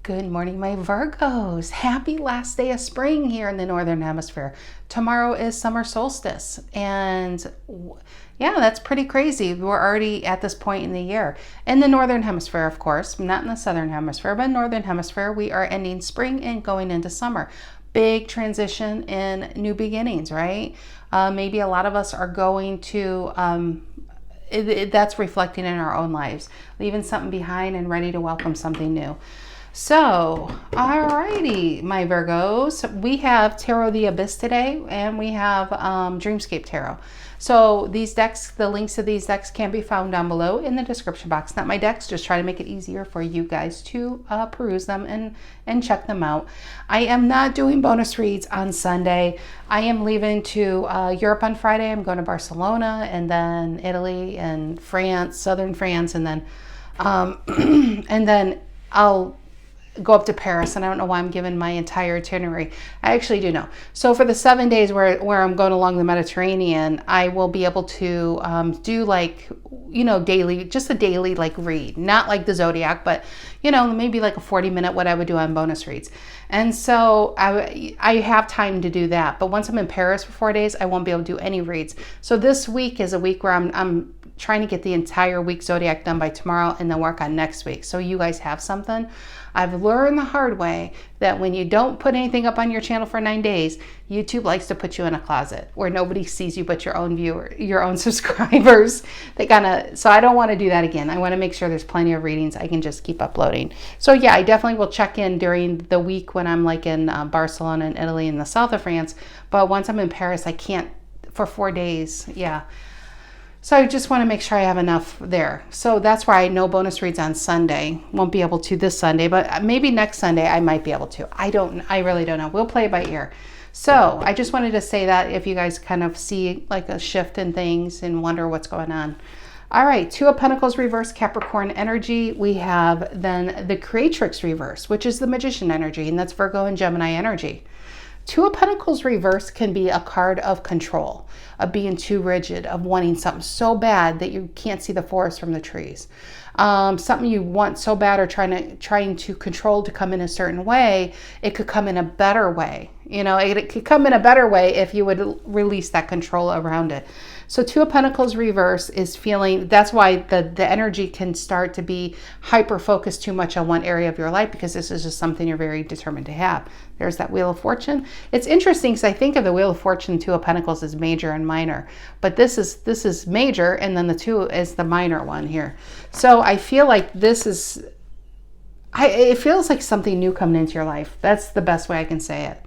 Good morning, my Virgos. Happy last day of spring here in the Northern Hemisphere. Tomorrow is summer solstice. And yeah, that's pretty crazy. We're already at this point in the year. In the Northern Hemisphere, of course, not in the Southern Hemisphere, but Northern Hemisphere, we are ending spring and going into summer. Big transition and new beginnings, right? Maybe a lot of us are going to... that's reflecting in our own lives, leaving something behind and ready to welcome something new. So, alrighty, my Virgos, we have Tarot the Abyss today, and we have Dreamscape Tarot. So these decks, the links to these decks can be found down below in the description box. Not my decks, just try to make it easier for you guys to peruse them and check them out. I am not doing bonus reads on Sunday. I am leaving to Europe on Friday. I'm going to Barcelona and then Italy and France, southern France, and then I'll go up to Paris, and I don't know why I'm giving my entire itinerary. I actually do know. So for the 7 days where I'm going along the Mediterranean, I will be able to do like, daily, just a daily like read, not like the zodiac, but maybe like a 40-minute what I would do on bonus reads. And so I have time to do that. But once I'm in Paris for 4 days, I won't be able to do any reads. So this week is a week where I'm trying to get the entire week zodiac done by tomorrow and then work on next week. So you guys have something. I've learned the hard way that when you don't put anything up on your channel for 9 days, YouTube likes to put you in a closet where nobody sees you but your own your own subscribers. So I don't want to do that again. I want to make sure there's plenty of readings I can just keep uploading. So yeah, I definitely will check in during the week when I'm like in Barcelona and Italy and the south of France. But once I'm in Paris, I can't for 4 days. Yeah. So I just want to make sure I have enough there. So that's why no bonus reads on Sunday. Won't be able to this Sunday, but maybe next Sunday I might be able to. I really don't know. We'll play it by ear. So I just wanted to say that if you guys kind of see like a shift in things and wonder what's going on. All right, Two of Pentacles reverse, Capricorn energy. We have then the Creatrix reverse, which is the Magician energy, and that's Virgo and Gemini energy. Two of Pentacles reverse can be a card of control, of being too rigid, of wanting something so bad that you can't see the forest from the trees. Something you want so bad or trying to control to come in a certain way, it could come in a better way. It could come in a better way if you would release that control around it. So Two of Pentacles reverse is feeling, that's why the energy can start to be hyper-focused too much on one area of your life, because this is just something you're very determined to have. There's that Wheel of Fortune. It's interesting because I think of the Wheel of Fortune, Two of Pentacles as major and minor, but this is major, and then the two is the minor one here. So I feel like it feels like something new coming into your life. That's the best way I can say it.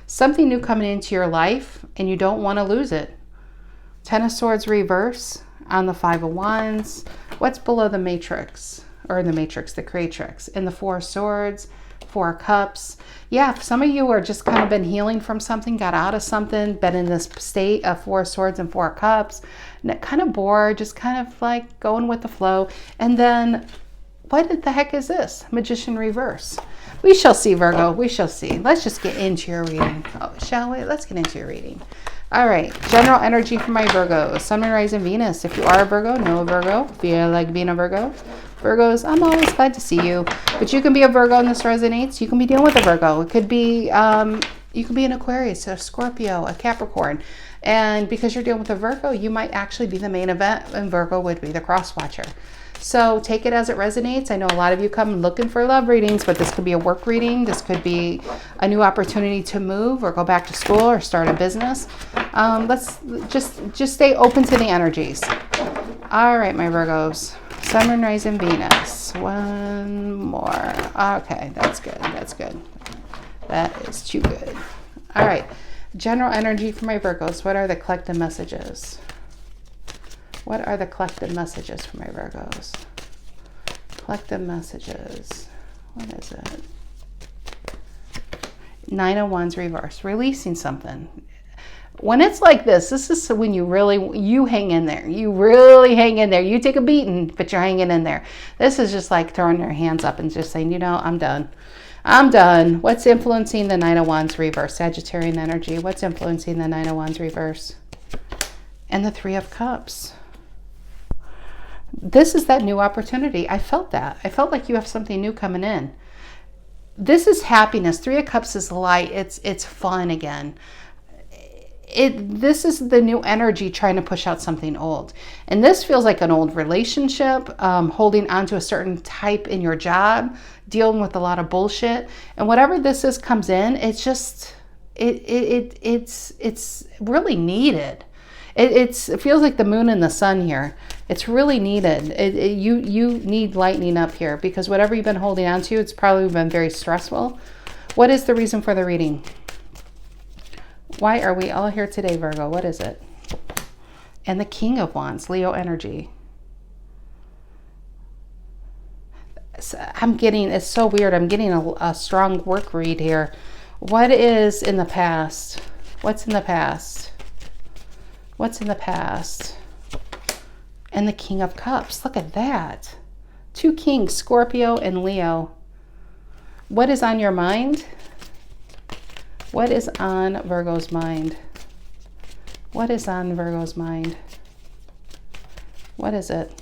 Something new coming into your life, and you don't want to lose it. Ten of Swords reverse on the Five of Wands. What's below the matrix? Or the matrix, the Creatrix. And the Four of Swords, Four of Cups. Yeah, some of you are just kind of been healing from something, got out of something, been in this state of Four of Swords and Four of Cups. Kind of bored, just kind of like going with the flow. And then, what the heck is this? Magician reverse. We shall see, Virgo. We shall see. Let's just get into your reading. Oh, shall we? Let's get into your reading. All right, general energy for my Virgo. Sun, Moon, Rising, Venus. If you are a Virgo, know a Virgo. Feel like being a Virgo. Virgos, I'm always glad to see you. But you can be a Virgo and this resonates. You can be dealing with a Virgo. It could be, you can be an Aquarius, a Scorpio, a Capricorn. And because you're dealing with a Virgo, you might actually be the main event, and Virgo would be the cross watcher. So take it as it resonates. I know a lot of you come looking for love readings, but this could be a work reading. This could be a new opportunity to move or go back to school or start a business. Let's just stay open to the energies. All right, my Virgos. Sun, Moon, Rising, Venus. One more. Okay, that's good. That's good. That is too good. All right. General energy for my Virgos. What are the collective messages? What are the collective messages for my Virgos? Collective messages. What is it? Nine of Wands reverse. Releasing something. When it's like this is when you hang in there. You really hang in there. You take a beating, but you're hanging in there. This is just like throwing your hands up and just saying, I'm done. I'm done. What's influencing the Nine of Wands reverse? Sagittarian energy. What's influencing the Nine of Wands reverse? And the Three of Cups. This is that new opportunity. I felt that. I felt like you have something new coming in. This is happiness. Three of Cups is light. It's fun again. This is the new energy trying to push out something old. And this feels like an old relationship, holding on to a certain type in your job, dealing with a lot of bullshit. And whatever this is comes in, it's just, it's really needed. It feels like the moon and the sun here. It's really needed. You need lightening up here, because whatever you've been holding on to, it's probably been very stressful. What is the reason for the reading? Why are we all here today, Virgo? What is it? And the King of Wands, Leo energy. I'm getting, it's so weird. I'm getting a strong work read here. What is in the past? What's in the past? What's in the past? And the King of Cups. Look at that. Two kings, Scorpio and Leo. What is on your mind? What is on Virgo's mind? What is on Virgo's mind? What is it?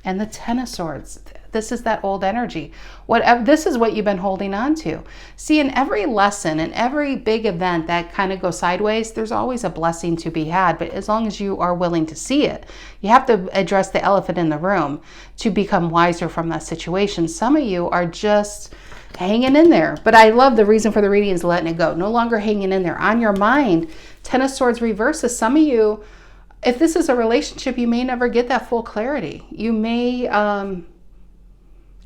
And the Ten of Swords. This is that old energy. Whatever, this is what you've been holding on to. See, in every lesson, in every big event that kind of goes sideways, there's always a blessing to be had. But as long as you are willing to see it, you have to address the elephant in the room to become wiser from that situation. Some of you are just hanging in there. But I love the reason for the reading is letting it go. No longer hanging in there. On your mind, Ten of Swords reverses. Some of you, if this is a relationship, you may never get that full clarity. You may...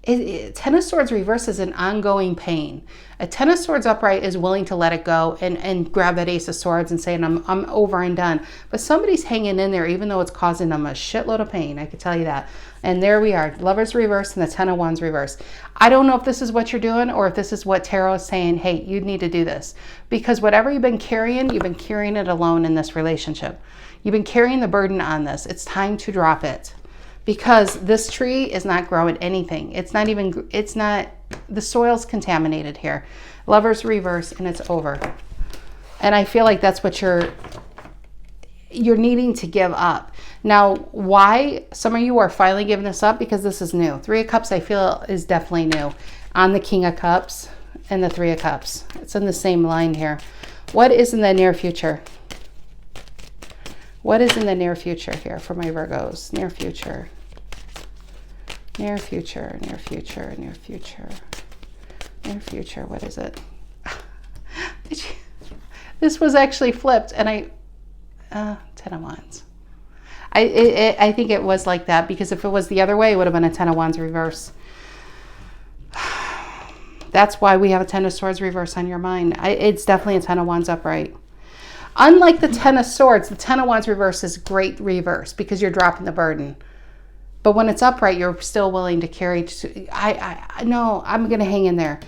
Ten of Swords reverse is an ongoing pain. A Ten of Swords upright is willing to let it go and grab that Ace of Swords and saying, I'm over and done. But somebody's hanging in there, even though it's causing them a shitload of pain. I can tell you that. And there we are, Lovers reverse and the Ten of Wands reverse. I don't know if this is what you're doing or if this is what Tarot is saying, hey, you need to do this. Because whatever you've been carrying it alone in this relationship. You've been carrying the burden on this. It's time to drop it. Because this tree is not growing anything. The soil's contaminated here. Lovers reverse and it's over. And I feel like that's what you're needing to give up. Now, why some of you are finally giving this up? Because this is new. Three of Cups, I feel, is definitely new. On the King of Cups and the Three of Cups. It's in the same line here. What is in the near future? What is in the near future here for my Virgos? Near future. Near future, near future, near future. Near future, what is it? This was actually flipped and Ten of Wands. I think it was like that because if it was the other way, it would have been a Ten of Wands reverse. That's why we have a Ten of Swords reverse on your mind. It's definitely a Ten of Wands upright. Unlike the Ten of Swords, the Ten of Wands reverse is great reverse because you're dropping the burden. But when it's upright, you're still willing to carry. No, I'm going to hang in there.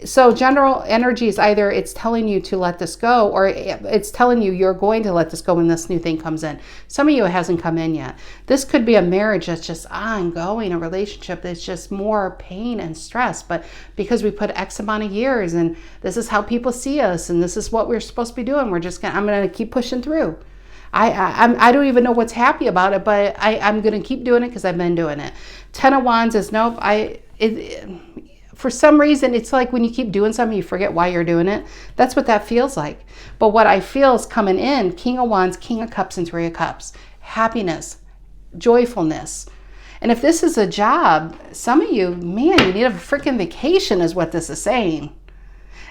So general energy is either it's telling you to let this go or it's telling you you're going to let this go when this new thing comes in. Some of you, it hasn't come in yet. This could be a marriage that's just ongoing, a relationship that's just more pain and stress. But because we put X amount of years and this is how people see us and this is what we're supposed to be doing, I'm going to keep pushing through. I don't even know what's happy about it, but I'm going to keep doing it because I've been doing it. Ten of Wands is nope. For some reason, it's like when you keep doing something, you forget why you're doing it. That's what that feels like. But what I feel is coming in, King of Wands, King of Cups, and Three of Cups. Happiness, joyfulness. And if this is a job, some of you, man, you need a freaking vacation is what this is saying.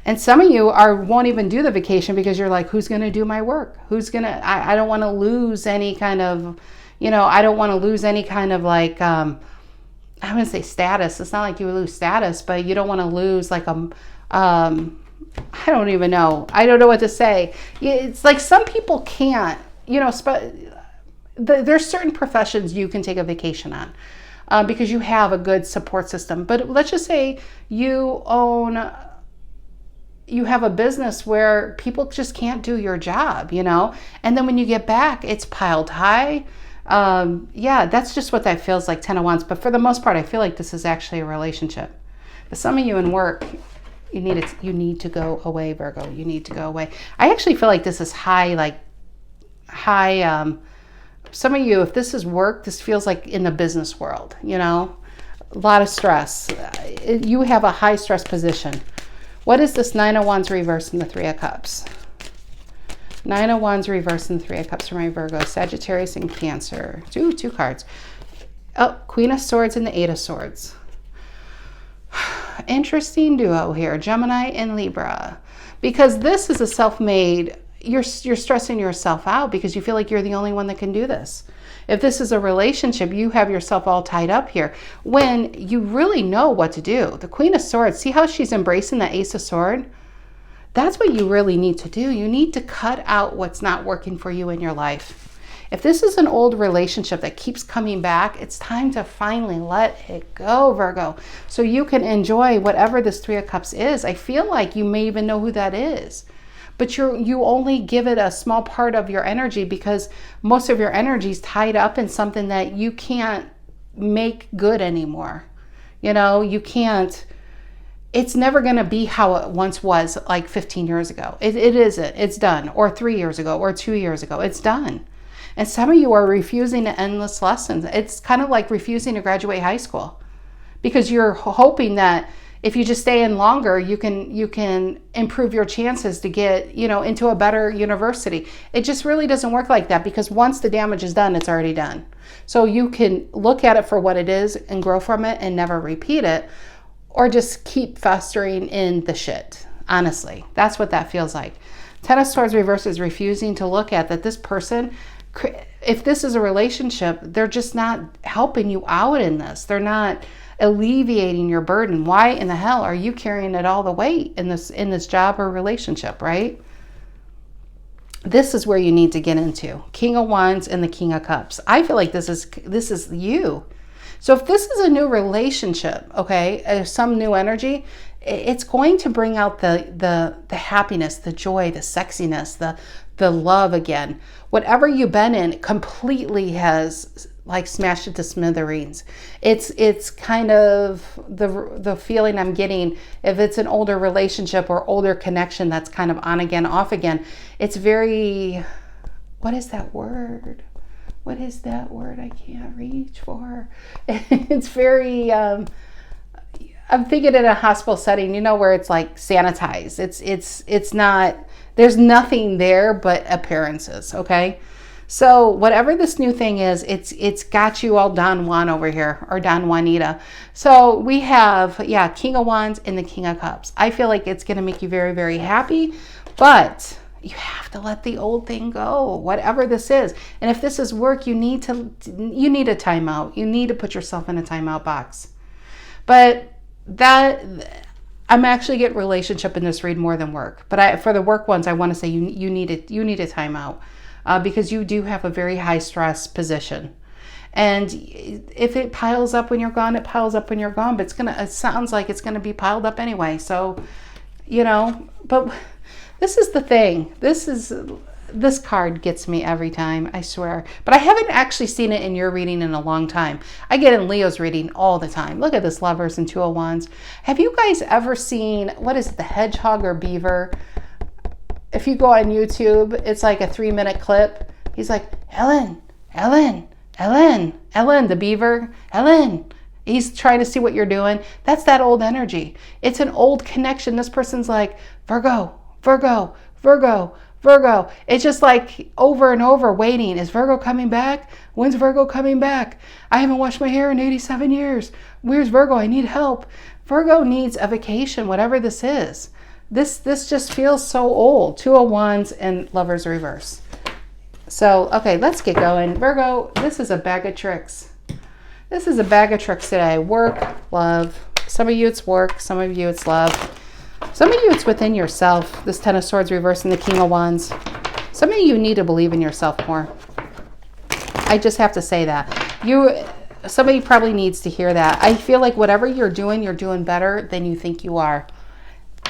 And some of you won't even do the vacation because you're like, who's going to do my work? I don't want to lose any kind of, I don't want to lose any kind of like, I'm going to say status. It's not like you would lose status, but you don't want to lose like I don't even know. I don't know what to say. It's like some people can't, there's certain professions you can take a vacation on because you have a good support system. But let's just say you have a business where people just can't do your job, and then when you get back, it's piled high. Yeah, that's just what that feels like, Ten of Wands. But for the most part, I feel like this is actually a relationship. But some of you in work, you need to go away, Virgo. You need to go away. I actually feel like this is high. Some of you, if this is work, this feels like in the business world, A lot of stress. You have a high stress position. What is this Nine of Wands reverse in the Three of Cups? Nine of Wands reverse in the Three of Cups for my Virgo, Sagittarius, and Cancer. Two cards. Oh, Queen of Swords and the Eight of Swords. Interesting duo here, Gemini and Libra. Because this is a self-made, you're stressing yourself out because you feel like you're the only one that can do this. If this is a relationship, you have yourself all tied up here when you really know what to do. The Queen of Swords, see how she's embracing the Ace of Swords? That's what you really need to do. You need to cut out what's not working for you in your life. If this is an old relationship that keeps coming back, it's time to finally let it go, Virgo, so you can enjoy whatever this Three of Cups is. I feel like you may even know who that is, but you only give it a small part of your energy because most of your energy is tied up in something that you can't make good anymore. You know, you can't. It's never going to be how it once was like 15 years ago. It isn't. It's done. Or 3 years ago or 2 years ago. It's done. And some of you are refusing endless lessons. It's kind of like refusing to graduate high school because you're hoping that if you just stay in longer, you can improve your chances to get, you know, into a better university. It just really doesn't work like that because once the damage is done, it's already done. So you can look at it for what it is and grow from it and never repeat it, or just keep festering in the shit. Honestly, that's what that feels like. Ten of Swords reverse is refusing to look at that this person, if this is a relationship, they're just not helping you out in this. They're not alleviating your burden. Why in the hell are you carrying it all the weight in this job or relationship, right? This is where you need to get into. King of Wands and the King of Cups. I feel like this is you. So if this is a new relationship, okay, some new energy, it's going to bring out the happiness, the joy, the sexiness, the love again. Whatever you've been in completely has like smashed it to smithereens. It's kind of the feeling I'm getting if it's an older relationship or older connection that's kind of on again, off again. It's very, what is that word? What is that word I can't reach for? It's very, I'm thinking in a hospital setting, you know, where it's like sanitized. It's not, there's nothing there but appearances, okay? So whatever this new thing is, it's got you all Don Juan over here, or Don Juanita. So we have, yeah, King of Wands and the King of Cups. I feel like it's going to make you very, very happy, but you have to let the old thing go, whatever this is. And if this is work, you need a timeout. You need to put yourself in a timeout box. But that, I'm actually getting relationship in this read more than work. But for the work ones, I want to say you need a timeout because you do have a very high stress position. And if it piles up when you're gone, it piles up when you're gone. But it sounds like it's gonna be piled up anyway. So, you know, but this is the thing. This card gets me every time, I swear. But I haven't actually seen it in your reading in a long time. I get in Leo's reading all the time. Look at this, Lovers and Two of Wands. Have you guys ever seen, what is it, the hedgehog or beaver? If you go on YouTube, it's like a 3-minute clip. He's like, Ellen, the beaver, Ellen. He's trying to see what you're doing. That's that old energy. It's an old connection. This person's like, Virgo. It's just like over and over waiting. Is Virgo coming back? When's Virgo coming back? I haven't washed my hair in 87 years. Where's Virgo? I need help. Virgo needs a vacation, whatever this is. This just feels so old. Two of Wands and Lovers reverse. So, okay, let's get going. Virgo, this is a bag of tricks. This is a bag of tricks today. Work, love. Some of you it's work. Some of you it's love. Some of you it's within yourself. This Ten of Swords reverse and the King of Wands. Some of you need to believe in yourself more. I just have to say that. Somebody probably needs to hear that. I feel like whatever you're doing better than you think you are.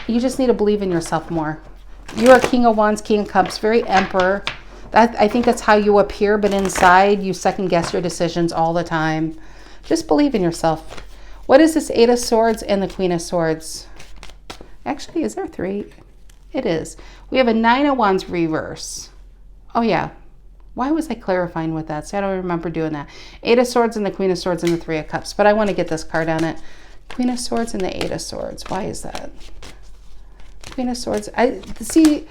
You just need to believe in yourself more. You're a King of Wands, King of Cups, very Emperor. I think that's how you appear, but inside you second guess your decisions all the time. Just believe in yourself. What is this Eight of Swords and the Queen of Swords? Actually, is there 3? It is. We have a Nine of Wands reverse. Oh, yeah. Why was I clarifying with that? See, I don't remember doing that. Eight of Swords and the Queen of Swords and the Three of Cups. But I want to get this card on it. Queen of Swords and the Eight of Swords. Why is that? Queen of Swords. I see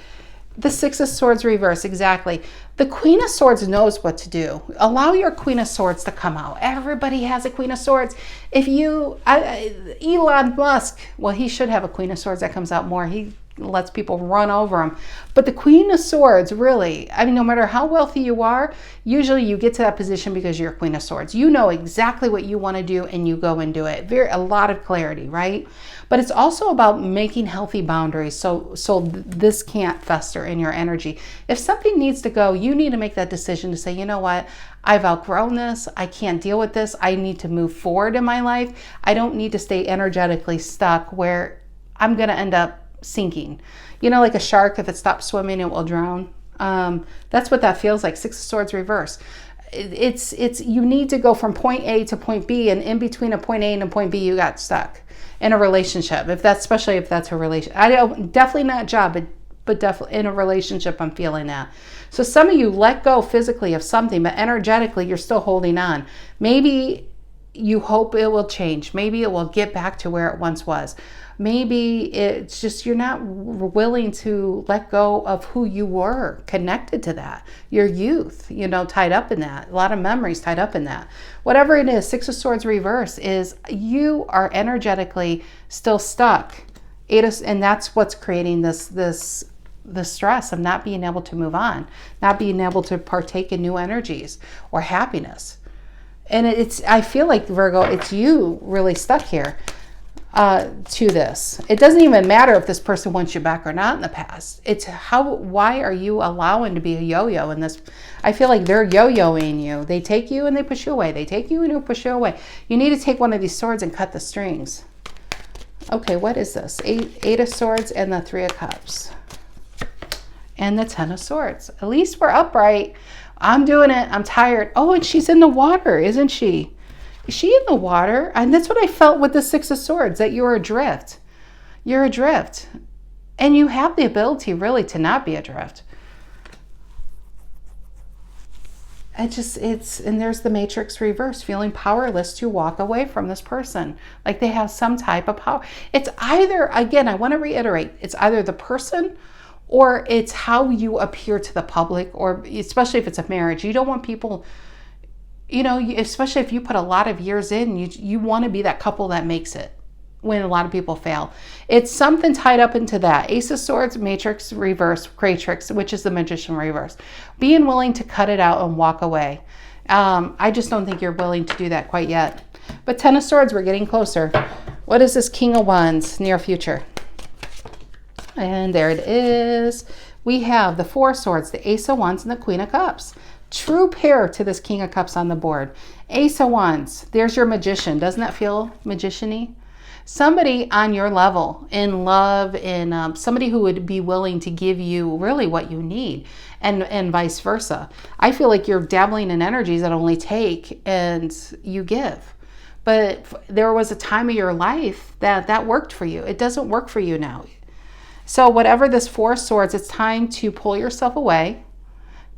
the Six of Swords reverse. Exactly. The Queen of Swords knows what to do. Allow your Queen of Swords to come out. Everybody has a Queen of Swords. If you, Elon Musk, well, he should have a Queen of Swords that comes out more. He lets people run over him. But the Queen of Swords, really, I mean, no matter how wealthy you are, usually you get to that position because you're a Queen of Swords. You know exactly what you want to do and you go and do it. A lot of clarity, right? But it's also about making healthy boundaries so this can't fester in your energy. If something needs to go, you need to make that decision to say, you know what? I've outgrown this. I can't deal with this. I need to move forward in my life. I don't need to stay energetically stuck where I'm going to end up sinking. You know, like a shark, if it stops swimming, it will drown. That's what that feels like. Six of Swords reverse. It's you need to go from point A to point B, and in between a point A and a point B, you got stuck in a relationship. Especially if that's a relationship. Definitely not a job, but definitely in a relationship, I'm feeling that. So some of you let go physically of something, but energetically, you're still holding on. Maybe you hope it will change. Maybe it will get back to where it once was. Maybe it's just you're not willing to let go of who you were connected to that. Your youth, you know, tied up in that. A lot of memories tied up in that. Whatever it is, Six of Swords reverse is you are energetically still stuck. And that's what's creating this stress of not being able to move on, not being able to partake in new energies or happiness. And I feel like, Virgo, it's you really stuck here. To this. It doesn't even matter if this person wants you back or not in the past. It's why are you allowing to be a yo-yo in this? I feel like they're yo-yoing you. They take you and they push you away. They take you and they push you away. You need to take one of these swords and cut the strings. Okay, what is this? Eight of Swords and the Three of Cups. And the Ten of Swords. At least we're upright. I'm doing it. I'm tired. Oh, and she's in the water, isn't she? Is she in the water? And that's what I felt with the Six of Swords, that you're adrift. You're adrift. And you have the ability really to not be adrift. And there's the Matrix reverse, feeling powerless to walk away from this person. Like they have some type of power. It's either, again, I want to reiterate, it's either the person or it's how you appear to the public, or especially if it's a marriage. You don't want people, you know, especially if you put a lot of years in, you want to be that couple that makes it when a lot of people fail. It's something tied up into that. Ace of Swords, Matrix reverse, Creatrix, which is the Magician reverse. Being willing to cut it out and walk away. I just don't think you're willing to do that quite yet. But Ten of Swords, we're getting closer. What is this King of Wands, near future? And there it is. We have the Four of Swords, the Ace of Wands, and the Queen of Cups. True pair to this King of Cups on the board. Ace of Wands, there's your Magician. Doesn't that feel magician-y? Somebody on your level, in love, in somebody who would be willing to give you really what you need, and vice versa. I feel like you're dabbling in energies that only take and you give. But there was a time of your life that worked for you. It doesn't work for you now. So whatever this Four of Swords, it's time to pull yourself away.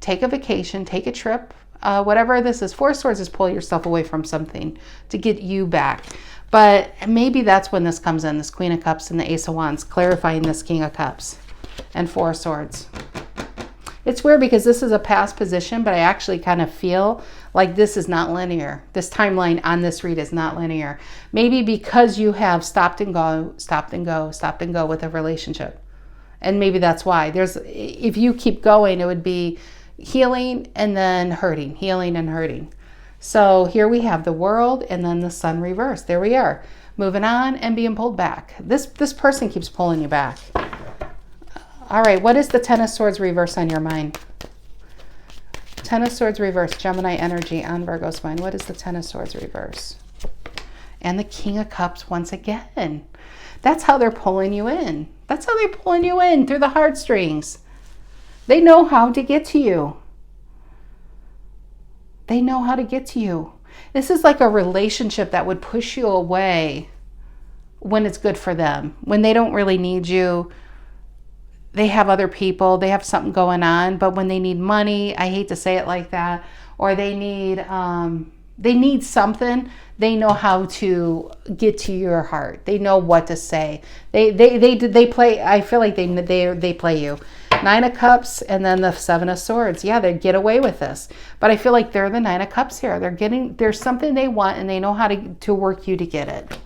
Take a vacation, take a trip, whatever this is. Four of Swords is pull yourself away from something to get you back. But maybe that's when this comes in, this Queen of Cups and the Ace of Wands, clarifying this King of Cups and Four of Swords. It's weird because this is a past position, but I actually kind of feel like this is not linear. This timeline on this read is not linear. Maybe because you have stopped and go, stopped and go, stopped and go with a relationship. And maybe that's why. If you keep going, it would be healing and then hurting, healing and hurting. So here we have the World and then the Sun reversed. There we are, moving on and being pulled back. This person keeps pulling you back. All right, what is the Ten of Swords reverse on your mind? Ten of Swords reverse, Gemini energy on Virgo's mind. What is the Ten of Swords reverse? And the King of Cups once again. That's how they're pulling you in. That's how they're pulling you in through the heartstrings. They know how to get to you. They know how to get to you. This is like a relationship that would push you away when it's good for them. When they don't really need you, they have other people, they have something going on, but when they need money, I hate to say it like that, or they need something, they know how to get to your heart. They know what to say. They play. I feel like they play you. 9 of Cups and then the 7 of Swords. Yeah, they get away with this, but I feel like they're the 9 of Cups here. There's something they want, and they know how to work you to get it.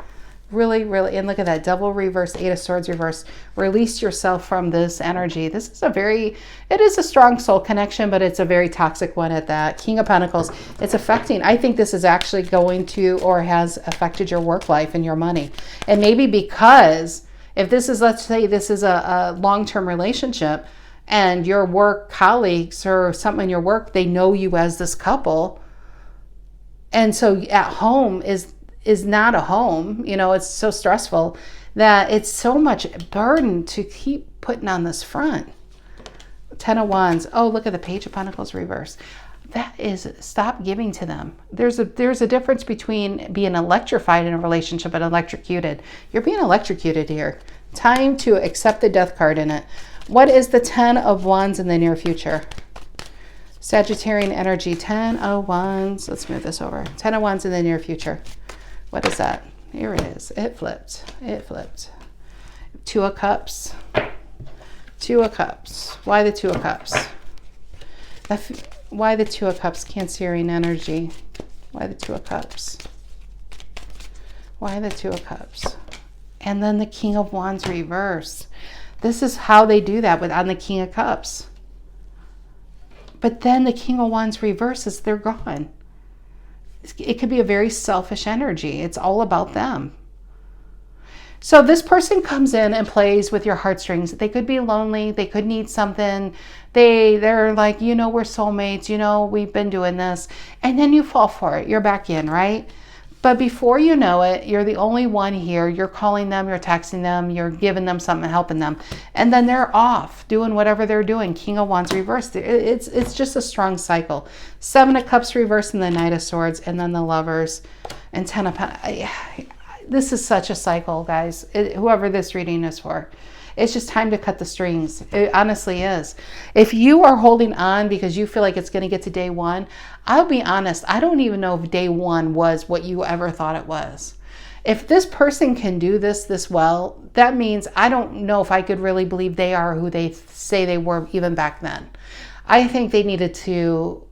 Really, really, and look at that, Devil reverse, 8 of Swords reverse. Release yourself from this energy. This is it is a strong soul connection, but it's a very toxic one at that. King of Pentacles, it's affecting. I think this is actually going to, or has affected your work life and your money. And maybe because if this is, let's say this is a long-term relationship and your work colleagues or something in your work, they know you as this couple. And so at home is not a home, it's so stressful that it's so much burden to keep putting on this front. 10 of Wands. Oh, look at the Page of Pentacles reverse. That is, stop giving to them. There's a difference between being electrified in a relationship and electrocuted. You're being electrocuted here. Time to accept the Death card in it. What is the 10 of Wands in the near future? Sagittarian energy, 10 of Wands. Let's move this over. 10 of Wands in the near future. What is that? Here it is. It flipped. It flipped. 2 of Cups. 2 of Cups. Why the 2 of Cups? Why the 2 of Cups? Cancerian energy. Why the 2 of Cups? Why the 2 of Cups? And then the King of Wands reverse. This is how they do that on the King of Cups. But then the King of Wands reverses, they're gone. It could be a very selfish energy. It's all about them. So this person comes in and plays with your heartstrings. They could be lonely. They could need something. They're like, we're soulmates. We've been doing this. And then you fall for it. You're back in, right? But before you know it, you're the only one here. You're calling them, you're texting them, you're giving them something, helping them. And then they're off doing whatever they're doing. King of Wands reversed. It's just a strong cycle. 7 of Cups reversed and the Knight of Swords and then the Lovers and 10 of Pentacles. This is such a cycle, guys. Whoever this reading is for. It's just time to cut the strings. It honestly is. If you are holding on because you feel like it's going to get to day 1, I'll be honest, I don't even know if day 1 was what you ever thought it was. If this person can do this well, that means I don't know if I could really believe they are who they say they were even back then. I think they needed to,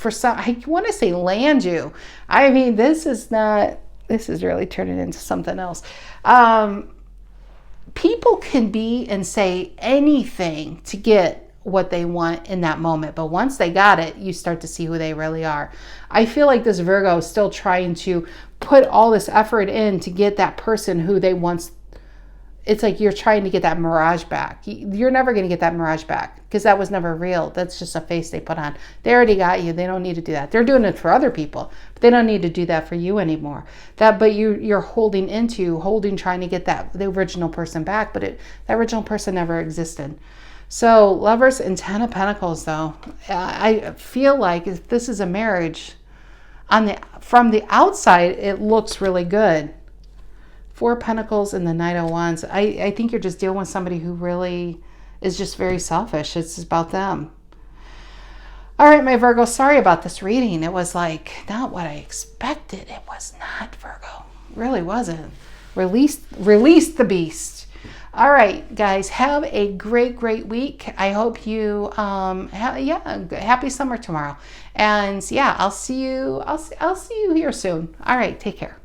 I want to say land you. I mean, this is really turning into something else. People can be and say anything to get what they want in that moment. But once they got it, you start to see who they really are. I feel like this Virgo is still trying to put all this effort in to get that person who they once. It's like you're trying to get that mirage back. You're never going to get that mirage back because that was never real. That's just a face they put on. They already got you. They don't need to do that. They're doing it for other people, but they don't need to do that for you anymore. But you're holding, trying to get the original person back, but that original person never existed. So Lovers and 10 of Pentacles, though, I feel like if this is a marriage, from the outside, it looks really good. 4 of Pentacles and the Knight of Wands. I think you're just dealing with somebody who really is just very selfish. It's about them. All right, my Virgo, sorry about this reading. It was like not what I expected. It was not, Virgo. It really wasn't. Release the beast. All right, guys, have a great week. I hope you happy summer tomorrow. And yeah, I'll see you here soon. All right, take care.